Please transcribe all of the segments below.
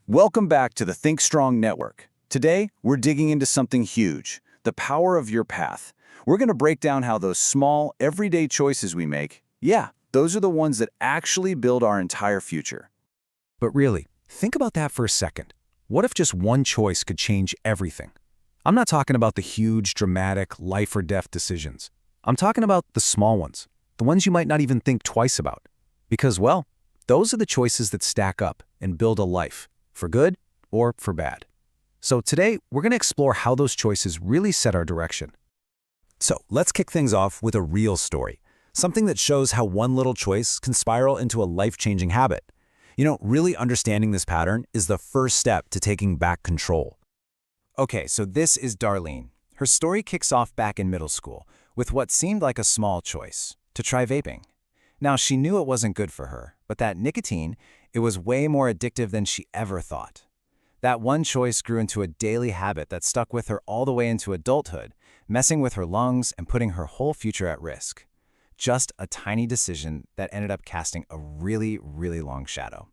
Welcome back to the Think Strong Network. Today, we're digging into something huge, the power of your path. We're going to break down how those small, everyday choices we make, those are the ones that actually build our entire future. But really, think about that for a second. What if just one choice could change everything? I'm not talking about the huge, dramatic, life or death decisions. I'm talking about the small ones, the ones you might not even think twice about. Because, well, those are the choices that stack up and build a life, for good or for bad. So today, we're going to explore how those choices really set our direction. So let's kick things off with a real story, something that shows how one little choice can spiral into a life-changing habit. Really understanding this pattern is the first step to taking back control. Okay, so this is Darlene. Her story kicks off back in middle school with what seemed like a small choice, to try vaping. Now, she knew it wasn't good for her, but that nicotine, it was way more addictive than she ever thought. That one choice grew into a daily habit that stuck with her all the way into adulthood, messing with her lungs and putting her whole future at risk. Just a tiny decision that ended up casting a really, really long shadow.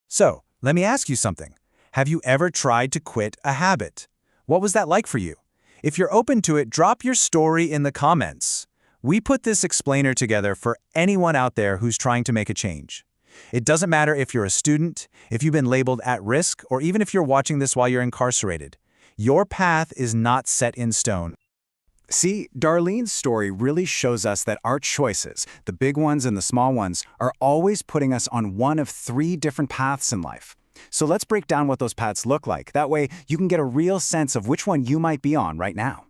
So, let me ask you something. Have you ever tried to quit a habit? What was that like for you? If you're open to it, drop your story in the comments. We put this explainer together for anyone out there who's trying to make a change. It doesn't matter if you're a student, if you've been labeled at risk, or even if you're watching this while you're incarcerated. Your path is not set in stone. See, Darlene's story really shows us that our choices, the big ones and the small ones, are always putting us on one of three different paths in life. So let's break down what those paths look like. That way, you can get a real sense of which one you might be on right now.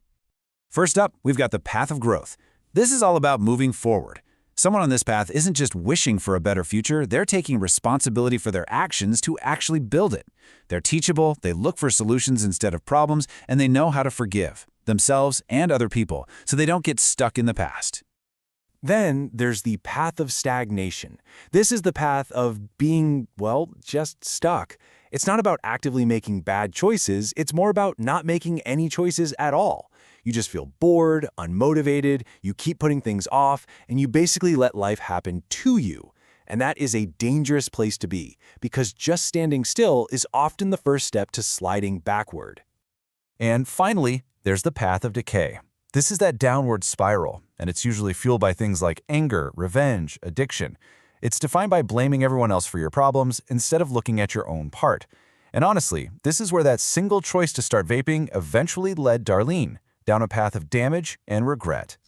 First up, we've got the path of growth. This is all about moving forward. Someone on this path isn't just wishing for a better future, they're taking responsibility for their actions to actually build it. They're teachable, they look for solutions instead of problems, and they know how to forgive themselves and other people, so they don't get stuck in the past. Then there's the path of stagnation. This is the path of being, just stuck. It's not about actively making bad choices, it's more about not making any choices at all. You just feel bored, unmotivated, you keep putting things off, and you basically let life happen to you. And that is a dangerous place to be, because just standing still is often the first step to sliding backward. And finally, there's the path of decay. This is that downward spiral, and it's usually fueled by things like anger, revenge, addiction. It's defined by blaming everyone else for your problems instead of looking at your own part. And honestly, this is where that single choice to start vaping eventually led Darlene down a path of damage and regret.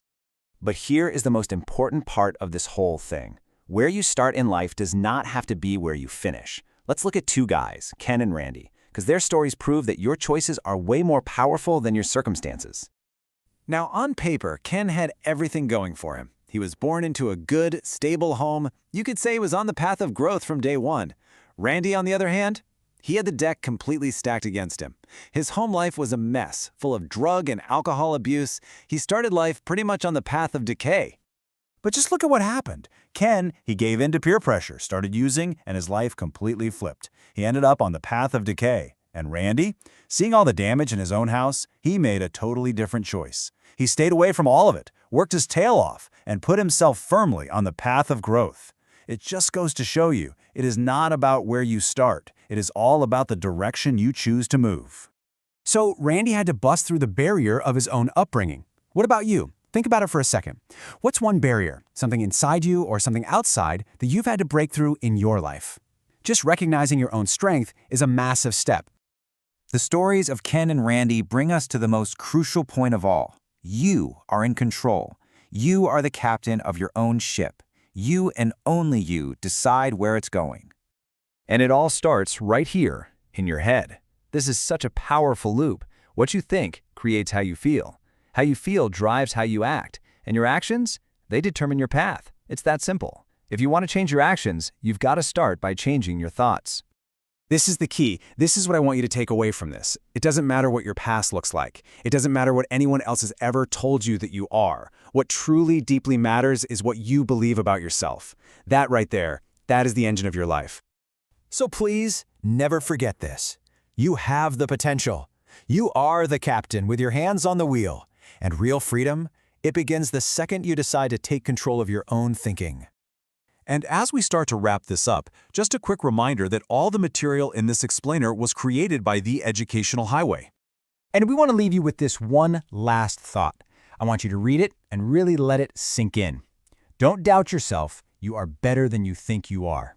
But here is the most important part of this whole thing. Where you start in life does not have to be where you finish. Let's look at two guys, Ken and Randy, because their stories prove that your choices are way more powerful than your circumstances. Now, on paper, Ken had everything going for him. He was born into a good, stable home. You could say he was on the path of growth from day one. Randy, on the other hand, he had the deck completely stacked against him. His home life was a mess, full of drug and alcohol abuse. He started life pretty much on the path of decay. But just look at what happened. Ken, he gave in to peer pressure, started using, and his life completely flipped. He ended up on the path of decay. And Randy, seeing all the damage in his own house, he made a totally different choice. He stayed away from all of it, worked his tail off, and put himself firmly on the path of growth. It just goes to show you, it is not about where you start. It is all about the direction you choose to move. So Randy had to bust through the barrier of his own upbringing. What about you? Think about it for a second. What's one barrier, something inside you or something outside, that you've had to break through in your life? Just recognizing your own strength is a massive step. The stories of Ken and Randy bring us to the most crucial point of all. You are in control. You are the captain of your own ship. You and only you decide where it's going. And it all starts right here, in your head. This is such a powerful loop. What you think creates how you feel. How you feel drives how you act. And your actions, they determine your path. It's that simple. If you want to change your actions, you've got to start by changing your thoughts. This is the key. This is what I want you to take away from this. It doesn't matter what your past looks like. It doesn't matter what anyone else has ever told you that you are. What truly deeply matters is what you believe about yourself. That right there, that is the engine of your life. So please, never forget this. You have the potential. You are the captain with your hands on the wheel. And real freedom, it begins the second you decide to take control of your own thinking. And as we start to wrap this up, just a quick reminder that all the material in this explainer was created by the Educational Highway. And we want to leave you with this one last thought. I want you to read it and really let it sink in. Don't doubt yourself. You are better than you think you are.